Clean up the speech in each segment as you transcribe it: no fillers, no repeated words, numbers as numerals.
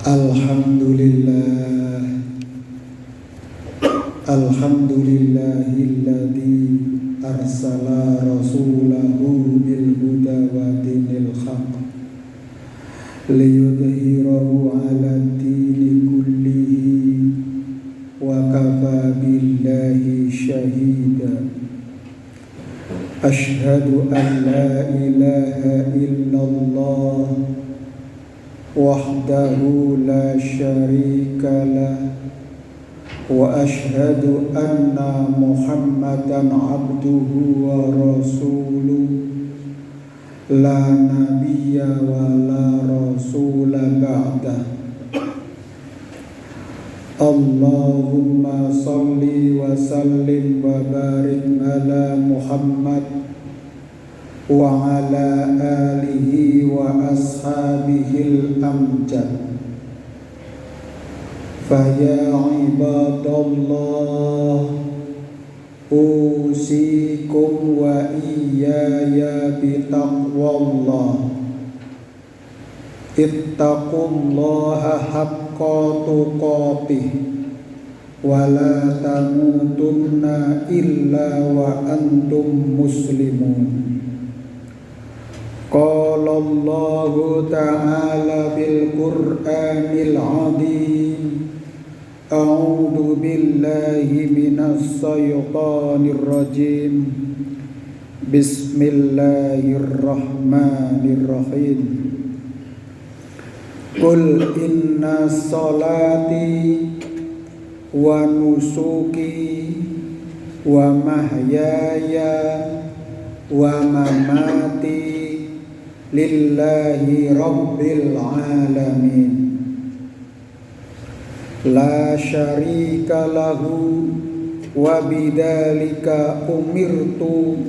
Alhamdulillah, alhamdulillahilladzi arsala rasulahu bil huda wa dinil haqq liyudhhirahu 'ala dini kullihi wa kafa billahi shahida. Ashhadu an la ilaha illallah wahdahu la syarika lah wa ashhadu anna Muhammadan abduhu wa rasuluh la nabiyya wa la rasula ba'dah. Allahumma salli wa sallim wa barik ala Muhammad wa ala alihi wa ashabihil amjad. Faya ibadallah, usikum wa iyaya bitaqwallah. Ittaqullaha haqqa tuqatih wa la tamutunna illa wa antum muslimun. Qala Allahu ta'ala bil Qur'anil 'azim. A'udzu billahi minas syaitonir rajim. Bismillahirrahmanirrahim. Qul inna sholati wa nusuki wa mahyaya wa mamati lillahi rabbil alamin, la syarika lahu wa bidzalika umirtu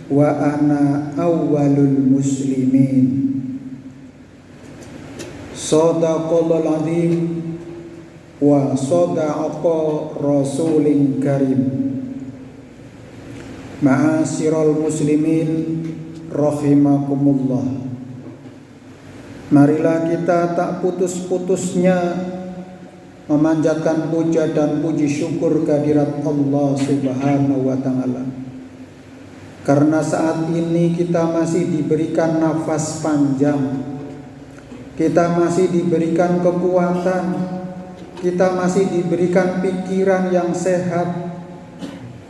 wa ana awwalul muslimin. Shadaqallahul azim wa shadaqa rasulin karim. Ma'asyiral muslimin rahimakumullah. Marilah kita tak putus-putusnya memanjatkan puja dan puji syukur kehadirat Allah Subhanahu wa ta'ala. Karena saat ini kita masih diberikan nafas panjang, kita masih diberikan kekuatan, kita masih diberikan pikiran yang sehat,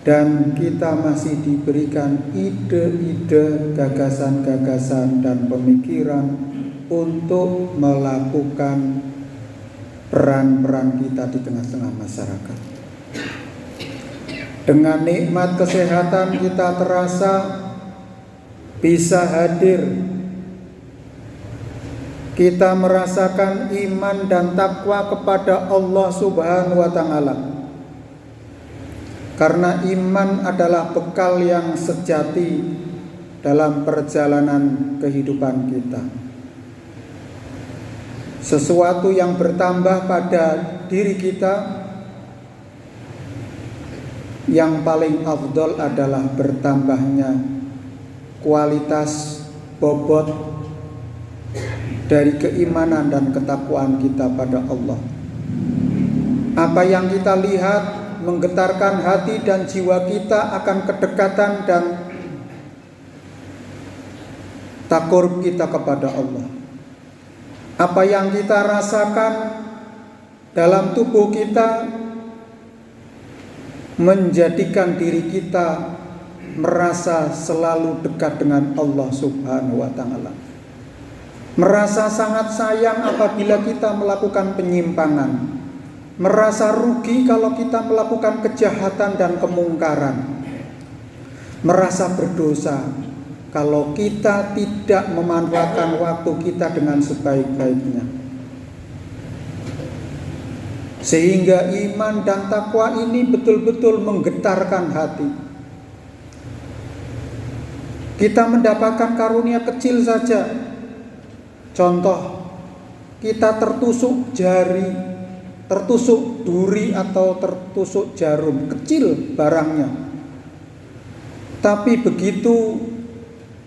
dan kita masih diberikan ide-ide, gagasan-gagasan dan pemikiran untuk melakukan peran-peran kita di tengah-tengah masyarakat. Dengan nikmat kesehatan kita terasa bisa hadir. Kita merasakan iman dan takwa kepada Allah Subhanahu wa ta'ala. Karena iman adalah bekal yang sejati dalam perjalanan kehidupan kita. Sesuatu yang bertambah pada diri kita, yang paling afdol adalah bertambahnya kualitas bobot dari keimanan dan ketakwaan kita pada Allah. Apa yang kita lihat menggetarkan hati dan jiwa kita akan kedekatan dan takarub kita kepada Allah. Apa yang kita rasakan dalam tubuh kita menjadikan diri kita merasa selalu dekat dengan Allah Subhanahu wa ta'ala. Merasa sangat sayang apabila kita melakukan penyimpangan, merasa rugi kalau kita melakukan kejahatan dan kemungkaran, merasa berdosa kalau kita tidak memanfaatkan waktu kita dengan sebaik-baiknya. Sehingga iman dan takwa ini betul-betul menggetarkan hati. Kita mendapatkan karunia kecil saja. Contoh, kita tertusuk jari, tertusuk duri atau tertusuk jarum, kecil barangnya. Tapi begitu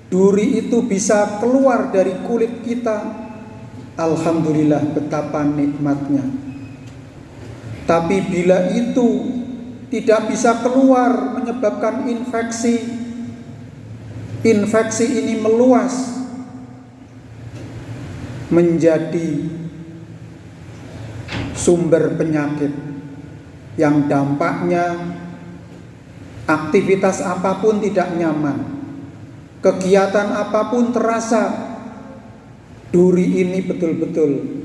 duri itu bisa keluar dari kulit kita, alhamdulillah betapa nikmatnya. Tapi bila itu tidak bisa keluar, menyebabkan infeksi ini meluas menjadi sumber penyakit yang dampaknya aktivitas apapun tidak nyaman, kegiatan apapun terasa duri ini betul-betul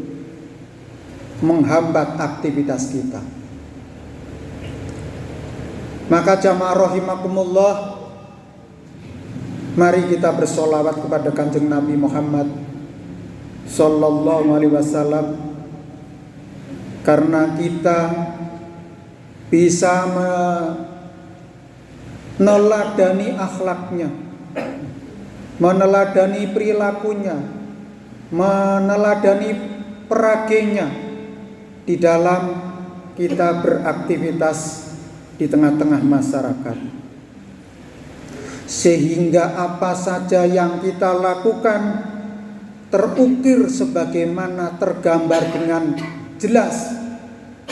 menghambat aktivitas kita. Maka jamaah rahimakumullah, mari kita bersolawat kepada Kanjeng Nabi Muhammad Sallallahu Alaihi Wasallam, karena kita bisa meneladani akhlaknya, meneladani perilakunya, meneladani peragainya di dalam kita beraktivitas di tengah-tengah masyarakat, sehingga apa saja yang kita lakukan terukir sebagaimana tergambar dengan jelas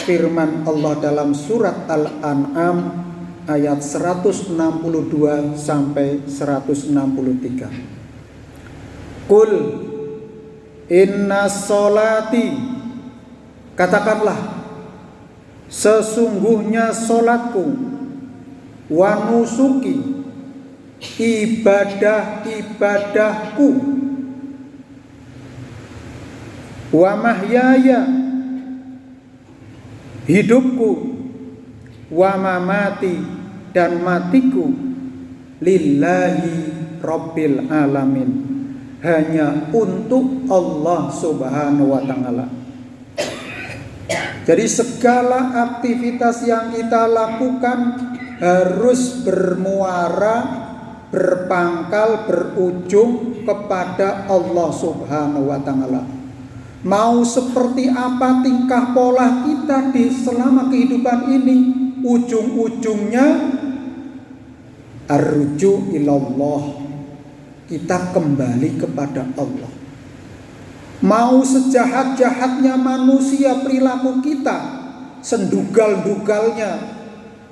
firman Allah dalam surat Al-An'am ayat 162 sampai 163. Qul inna sholati, katakanlah sesungguhnya solatku, wa nusuki, ibadah-ibadahku, wa mahyaya, hidupku, wa mamati, dan matiku, lillahi rabbil alamin, hanya untuk Allah subhanahu wa ta'ala. Jadi segala aktivitas yang kita lakukan harus bermuara, berpangkal, berujung kepada Allah subhanahu wa ta'ala. Mau seperti apa tingkah pola kita di selama kehidupan ini, ujung-ujungnya arruju ilallah, kita kembali kepada Allah. Mau sejahat-jahatnya manusia perilaku kita, sendugal-dugalnya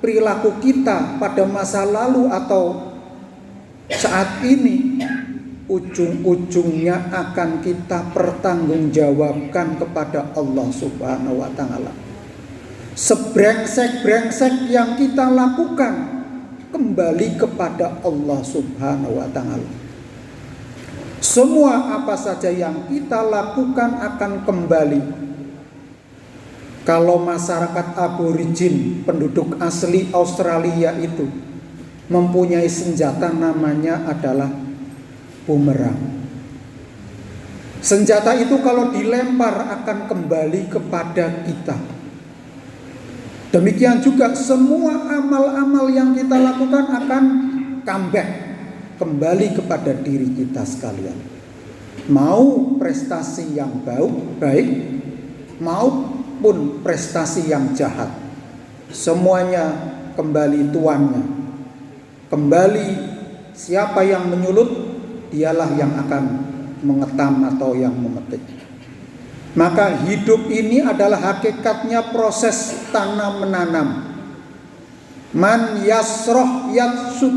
perilaku kita pada masa lalu atau saat ini, ujung-ujungnya akan kita pertanggungjawabkan kepada Allah subhanahu wa ta'ala. Sebrengsek-brengsek yang kita lakukan kembali kepada Allah subhanahu wa ta'ala. Semua apa saja yang kita lakukan akan kembali. Kalau masyarakat aborigin, penduduk asli Australia itu mempunyai senjata namanya adalah bumerang. Senjata itu kalau dilempar akan kembali kepada kita. Demikian juga semua amal-amal yang kita lakukan akan comeback, kembali kepada diri kita sekalian. Mau prestasi yang baik maupun prestasi yang jahat, semuanya kembali tuannya. Kembali siapa yang menyulut, dialah yang akan mengetam atau yang memetik. Maka hidup ini adalah hakikatnya proses tanam menanam. Man yasroh yatsud,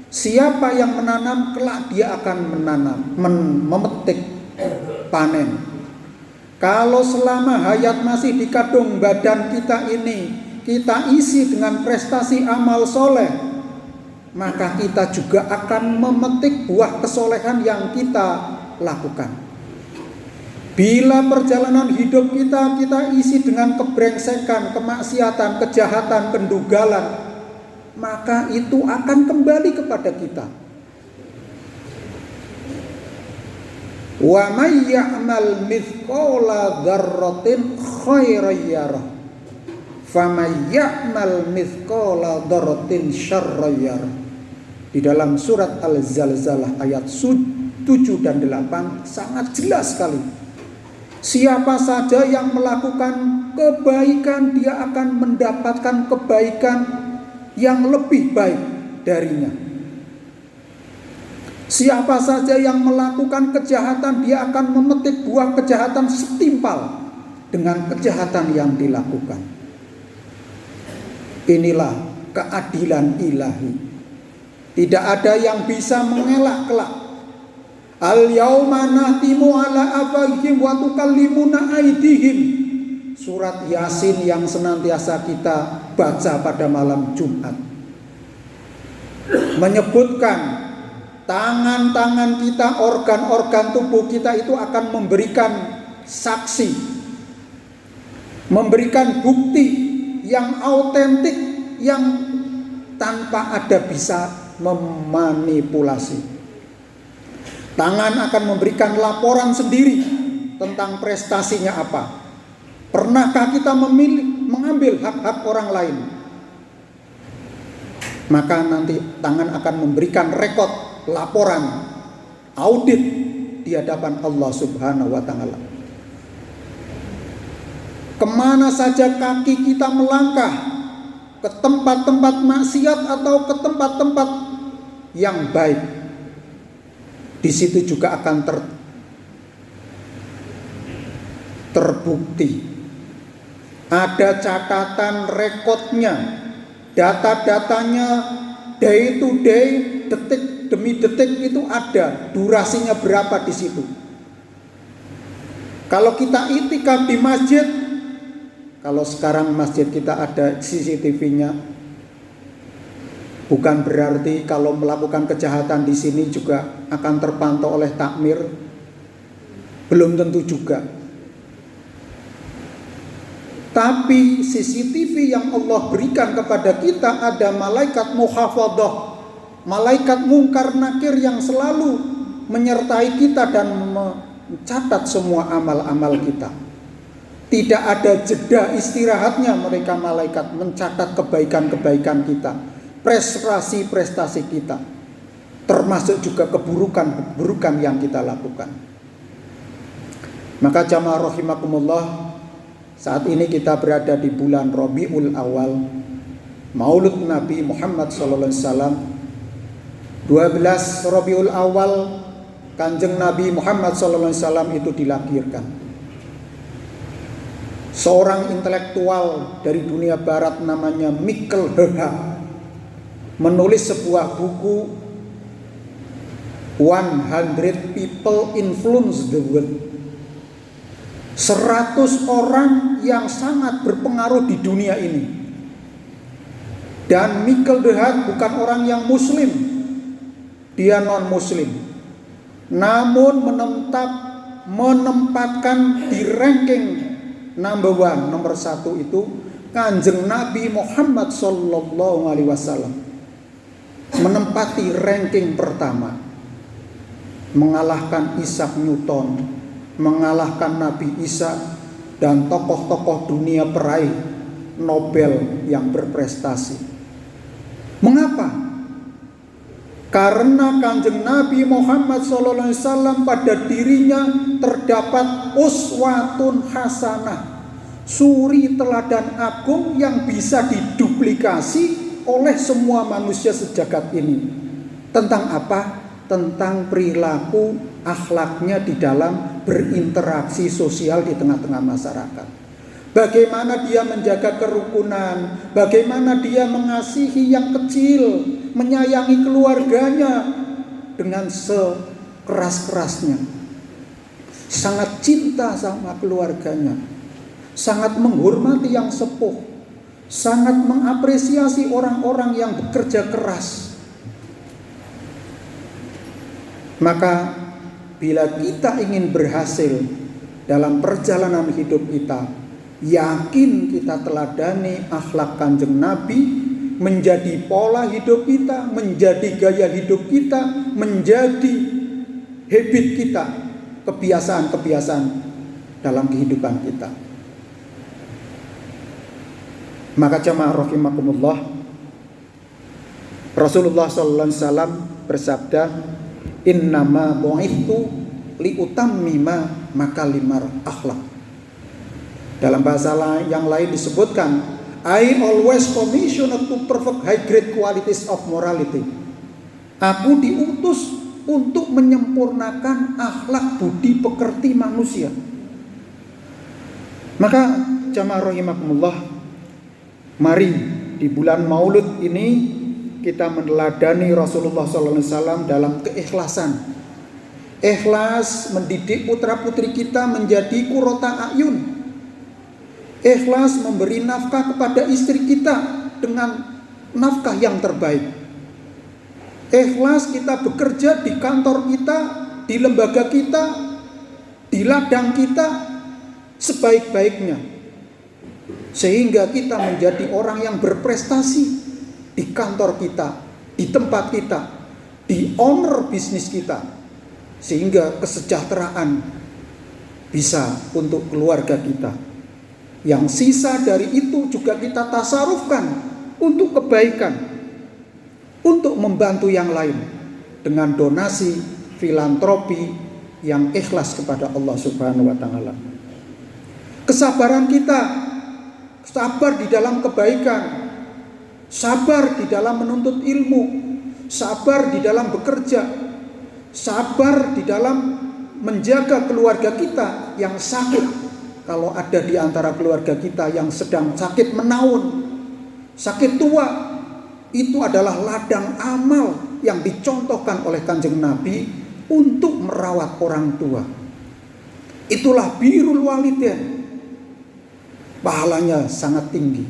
siapa yang menanam kelak dia akan menanam, memetik, panen. Kalau selama hayat masih di kandung badan kita ini, kita isi dengan prestasi amal soleh, maka kita juga akan memetik buah kesolehan yang kita lakukan. Bila perjalanan hidup kita isi dengan kebrengsekan, kemaksiatan, kejahatan, pendugalan, maka itu akan kembali kepada kita. Wa may ya'mal mithqala dzarratin khairan yarah, fa may ya'mal mithqala dzarratin syarran yarah. Di dalam surat Al-Zalzalah ayat 7 dan 8 sangat jelas sekali. Siapa saja yang melakukan kebaikan, dia akan mendapatkan kebaikan yang lebih baik darinya. Siapa saja yang melakukan kejahatan, dia akan memetik buah kejahatan setimpal dengan kejahatan yang dilakukan. Inilah keadilan ilahi. Tidak ada yang bisa mengelak kelak. Al-yauma nahtimu ala afwahihim wa tukallimuna aydihim. Surat Yasin yang senantiasa kita baca pada malam Jumat menyebutkan tangan-tangan kita, organ-organ tubuh kita itu akan memberikan saksi, memberikan bukti yang autentik, yang tanpa ada bisa memanipulasi. Tangan akan memberikan laporan sendiri tentang prestasinya apa. Pernahkah kita mengambil hak-hak orang lain? Maka nanti tangan akan memberikan rekod, laporan, audit di hadapan Allah Subhanahu wa Ta'ala. Kemana saja kaki kita melangkah, ke tempat-tempat maksiat atau ke tempat-tempat yang baik, di situ juga akan terbukti. Ada catatan rekodnya, data-datanya, day to day, detik demi detik itu ada, durasinya berapa di situ. Kalau kita itikaf di masjid, kalau sekarang masjid kita ada CCTV-nya, bukan berarti kalau melakukan kejahatan di sini juga akan terpantau oleh takmir. Belum tentu juga. Tapi CCTV yang Allah berikan kepada kita, ada malaikat muhafadhah, malaikat mungkar nakir yang selalu menyertai kita dan mencatat semua amal-amal kita. Tidak ada jeda istirahatnya mereka malaikat mencatat kebaikan-kebaikan kita, prestasi-prestasi kita, termasuk juga keburukan-keburukan yang kita lakukan. Maka jamaah rahimakumullah, saat ini kita berada di bulan Rabiul Awal, Maulud Nabi Muhammad SAW. 12 Rabiul Awal, Kanjeng Nabi Muhammad SAW itu dilahirkan. Seorang intelektual dari dunia barat namanya Michael Heha menulis sebuah buku 100 People Influence the World. 100 orang yang sangat berpengaruh di dunia ini. Dan Michael Heha bukan orang yang muslim, dia non muslim, namun menempatkan di ranking number 1, nomor 1 itu Kanjeng Nabi Muhammad Sallallahu Alaihi Wasallam, menempati ranking pertama, mengalahkan Isaac Newton, mengalahkan Nabi Isa dan tokoh-tokoh dunia peraih Nobel yang berprestasi. Mengapa? Karena Kanjeng Nabi Muhammad SAW pada dirinya terdapat uswatun hasanah, suri teladan agung yang bisa diduplikasi oleh semua manusia sejagat ini. Tentang apa? Tentang perilaku akhlaknya di dalam berinteraksi sosial di tengah-tengah masyarakat. Bagaimana dia menjaga kerukunan, bagaimana dia mengasihi yang kecil, menyayangi keluarganya dengan sekeras-kerasnya. Sangat cinta sama keluarganya, sangat menghormati yang sepuh, sangat mengapresiasi orang-orang yang bekerja keras. Maka bila kita ingin berhasil dalam perjalanan hidup kita, yakin kita teladani akhlak Kanjeng Nabi, menjadi pola hidup kita, menjadi gaya hidup kita, menjadi habit kita, kebiasaan-kebiasaan dalam kehidupan kita. Maka jamaah rahimakumullah, Rasulullah sallallahu alaihi wasallam bersabda, innama bu'ithu liutammima makalimar akhlak. Dalam bahasa yang lain disebutkan, I always commissioned to perfect high grade qualities of morality. Aku diutus untuk menyempurnakan akhlak budi pekerti manusia. Maka jamaah rahimakumullah, mari di bulan Maulud ini kita meneladani Rasulullah SAW dalam keikhlasan. Ikhlas mendidik putra-putri kita menjadi qurrata a'yun. Ikhlas memberi nafkah kepada istri kita dengan nafkah yang terbaik. Ikhlas kita bekerja di kantor kita, di lembaga kita, di ladang kita sebaik-baiknya, sehingga kita menjadi orang yang berprestasi di kantor kita, di tempat kita, di owner bisnis kita, sehingga kesejahteraan bisa untuk keluarga kita. Yang sisa dari itu juga kita tasarufkan untuk kebaikan, untuk membantu yang lain dengan donasi, filantropi yang ikhlas kepada Allah Subhanahu wa taala. Kesabaran kita, sabar di dalam kebaikan, sabar di dalam menuntut ilmu, sabar di dalam bekerja, sabar di dalam menjaga keluarga kita yang sakit. Kalau ada di antara keluarga kita yang sedang sakit menaun, sakit tua, itu adalah ladang amal yang dicontohkan oleh Kanjeng Nabi untuk merawat orang tua. Itulah birrul walidain. Pahalanya sangat tinggi.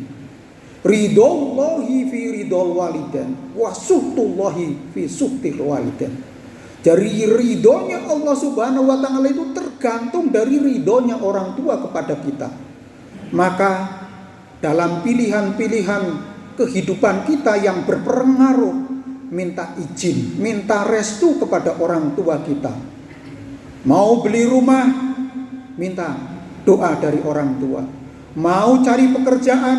Ridhollahi fi ridhol walidain wa suhtullahi fi suhtil walidain. Dari ridhonya Allah Subhanahu wa taala itu tergantung dari ridhonya orang tua kepada kita. Maka dalam pilihan-pilihan kehidupan kita yang berpengaruh, minta izin, minta restu kepada orang tua kita. Mau beli rumah, minta doa dari orang tua. Mau cari pekerjaan,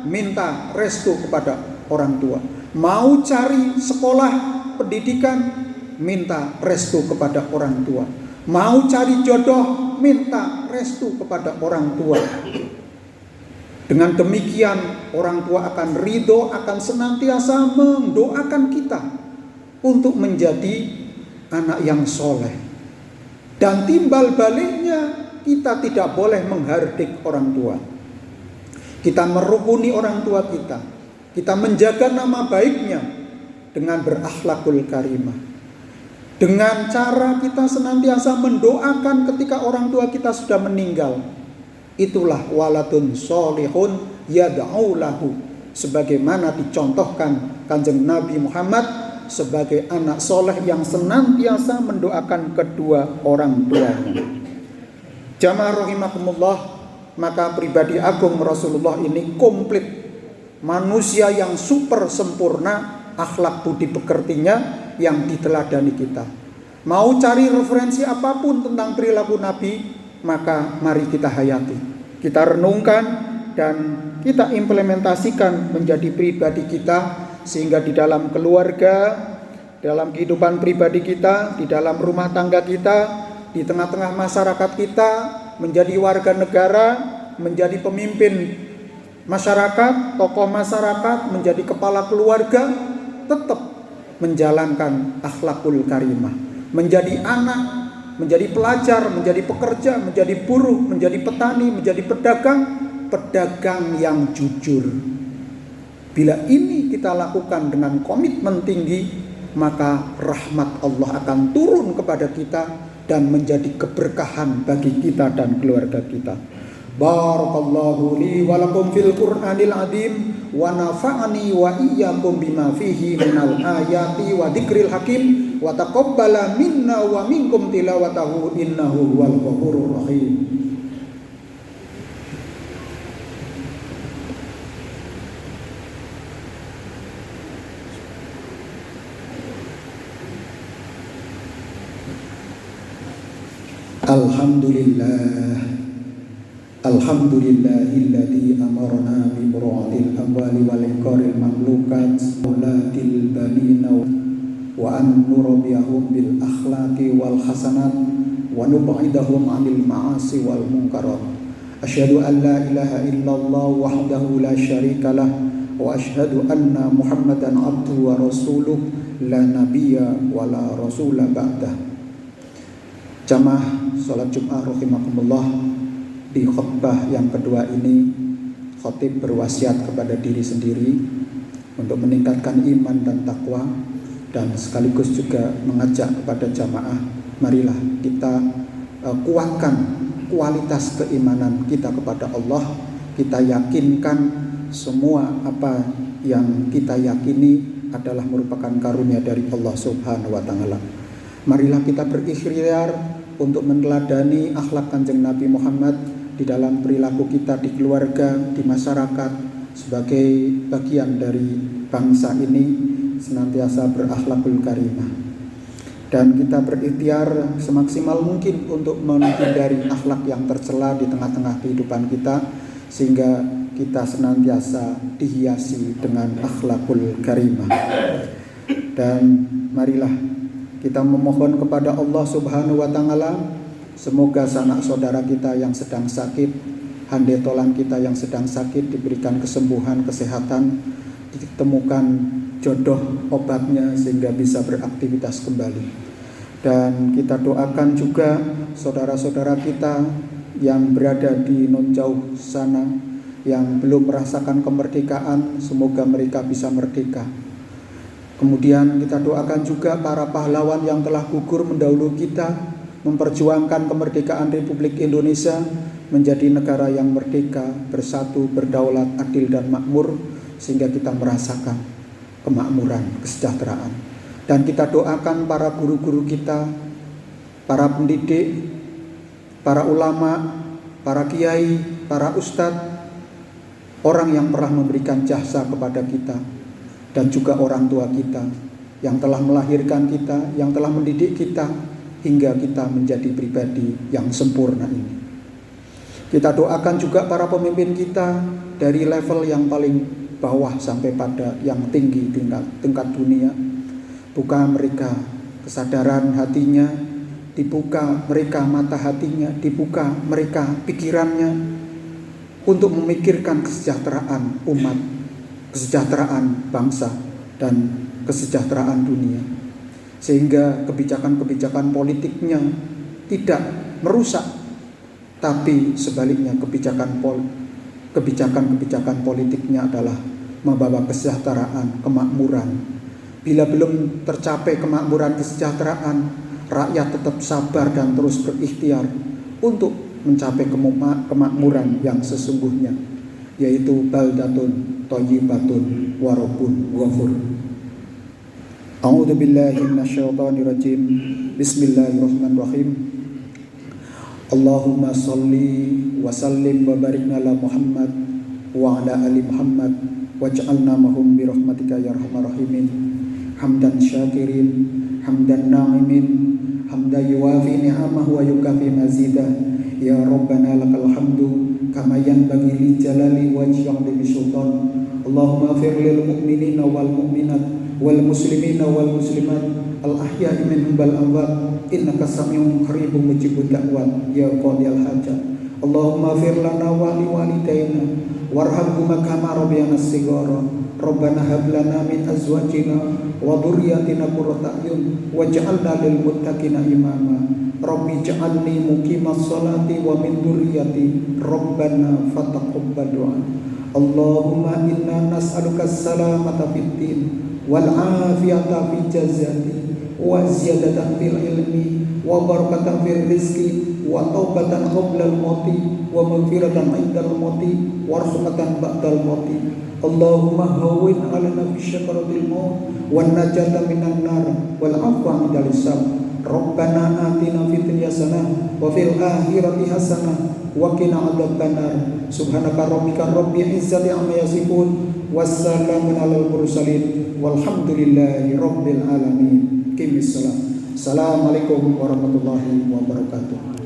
minta restu kepada orang tua. Mau cari sekolah pendidikan, minta restu kepada orang tua. Mau cari jodoh, minta restu kepada orang tua. Dengan demikian orang tua akan ridho, akan senantiasa mendoakan kita untuk menjadi anak yang soleh. Dan timbal baliknya kita tidak boleh menghardik orang tua. Kita merukuni orang tua kita. Kita menjaga nama baiknya dengan berakhlakul karimah. Dengan cara kita senantiasa mendoakan ketika orang tua kita sudah meninggal. Itulah waladun solihun yad'u lahu, sebagaimana dicontohkan Kanjeng Nabi Muhammad sebagai anak soleh yang senantiasa mendoakan kedua orang tuanya. Jamaah rahimakumullah, maka pribadi agung Rasulullah ini komplit, manusia yang super sempurna, akhlak budi pekertinya yang diteladani kita. Mau cari referensi apapun tentang perilaku Nabi, maka mari kita hayati, kita renungkan, dan kita implementasikan menjadi pribadi kita, sehingga di dalam keluarga, dalam kehidupan pribadi kita, di dalam rumah tangga kita, di tengah-tengah masyarakat kita, menjadi warga negara, menjadi pemimpin masyarakat, tokoh masyarakat, menjadi kepala keluarga, tetap menjalankan akhlakul karimah, menjadi anak, menjadi pelajar, menjadi pekerja, menjadi buruh, menjadi petani, menjadi pedagang yang jujur. Bila ini kita lakukan dengan komitmen tinggi, maka rahmat Allah akan turun kepada kita dan menjadi keberkahan bagi kita dan keluarga kita. Barakallahu li wa lakum fil Qur'anil azim wa nafa'ani wa iyyakum bima fihi minal ayati wa dzikril hakim wa taqabbala minna wa minkum tilawatahu innahu huwal ghafurur rahim. Alhamdulillahilladzi amarna bi mura'atil amwali wal iqaril mamlukat auladil banina wa an nurabbihum bil akhlaqi wal hasanat wa nub'idahum 'anil ma'asi wal munkarat. Asyhadu an la ilaha illallah wahdahu la syarikalah wa asyhadu anna Muhammadan abduhu wa rasuluh la nabiyya wala rasula ba'dah. Jamaah salat Jumat rahimakumullah, di khutbah yang kedua ini khatib berwasiat kepada diri sendiri untuk meningkatkan iman dan takwa, dan sekaligus juga mengajak kepada jamaah, marilah kita kuatkan kualitas keimanan kita kepada Allah. Kita yakinkan semua apa yang kita yakini adalah merupakan karunia dari Allah Subhanahu wa taala. Marilah kita berikhtiar untuk meneladani akhlak Kanjeng Nabi Muhammad di dalam perilaku kita di keluarga, di masyarakat, sebagai bagian dari bangsa ini senantiasa berakhlakul karimah. Dan kita berikhtiar semaksimal mungkin untuk menghindari akhlak yang tercela di tengah-tengah kehidupan kita, sehingga kita senantiasa dihiasi dengan akhlakul karimah. Dan marilah kita memohon kepada Allah Subhanahu wa taala, semoga sanak saudara kita yang sedang sakit, handetolan kita yang sedang sakit diberikan kesembuhan, kesehatan, ditemukan jodoh obatnya sehingga bisa beraktivitas kembali. Dan kita doakan juga saudara-saudara kita yang berada di non jauh sana, yang belum merasakan kemerdekaan, semoga mereka bisa merdeka. Kemudian kita doakan juga para pahlawan yang telah gugur mendahului kita, memperjuangkan kemerdekaan Republik Indonesia menjadi negara yang merdeka, bersatu, berdaulat, adil dan makmur, sehingga kita merasakan kemakmuran, kesejahteraan. Dan kita doakan para guru-guru kita, para pendidik, para ulama, para kiai, para ustadz, orang yang pernah memberikan jasa kepada kita, dan juga orang tua kita yang telah melahirkan kita, yang telah mendidik kita hingga kita menjadi pribadi yang sempurna ini. Kita doakan juga para pemimpin kita dari level yang paling bawah sampai pada yang tinggi tingkat dunia. Buka mereka kesadaran hatinya, dibuka mereka mata hatinya, dibuka mereka pikirannya untuk memikirkan kesejahteraan umat, kesejahteraan bangsa, dan kesejahteraan dunia. Sehingga kebijakan-kebijakan politiknya tidak merusak, tapi sebaliknya kebijakan-kebijakan politiknya adalah membawa kesejahteraan, kemakmuran. Bila belum tercapai kemakmuran, kesejahteraan, rakyat tetap sabar dan terus berikhtiar untuk mencapai kemakmuran yang sesungguhnya, yaitu baldatun thayyibatun wa rabbun ghafur. A'udzu billahi minasyaitonir rajim. Bismillahirrahmanirrahim. Allahumma shalli wa sallim wa barik ala Muhammad wa ala ali Muhammad waj'alna mahum bi rahmatika ya arhamar rahimin. Hamdan syakirin, hamdan na'imin, hamdan yuwafi ni'amahu wa yukafi mazidah. Ya Rabbana lakal hamdu kama yanbaghi li jalali wajhi 'azimi sultan. Allahumma ighfir lil mu'minina wal mu'minat wal muslimina wal muslimat al ahya'i minhum wal amwat innaka sami'un qaribun mujibud da'wat ya qadiyal hajat. Allahumma ighfir lana wa li walidayna warhamhuma kama rabbayana shighara. Rabbana hab lana min azwajina wa dhurriyyatina qurrata a'yun waj'alna lil muttaqina imama. Rabbi ja'alni muqimas sholati wa min dhurriyyati Rabbana fataqabbal du'a. Allahumma inna nas'aluka as-salamata fid din wal afiyata fil jazati wa ziyadatan fil ilmi wa barakatan fil rizqi wa taubatan qabla al-mauti wa maghfiratan 'indal mauti wa rahmatan ba'dal mauti. Allahumma hawwin 'alaina fi syakaratil maut wan najata minan nar wal 'afwa 'indal hisab. Rabbana atina fid dunya hasanah wa fil akhirati hasanah wa qina adzabannar. Subhanaka rabbika rabbil izzati amma yasifun wassalamun alal mursalin walhamdulillahi rabbil alamin. Qimis salat. Assalamualaikum warahmatullahi wabarakatuh.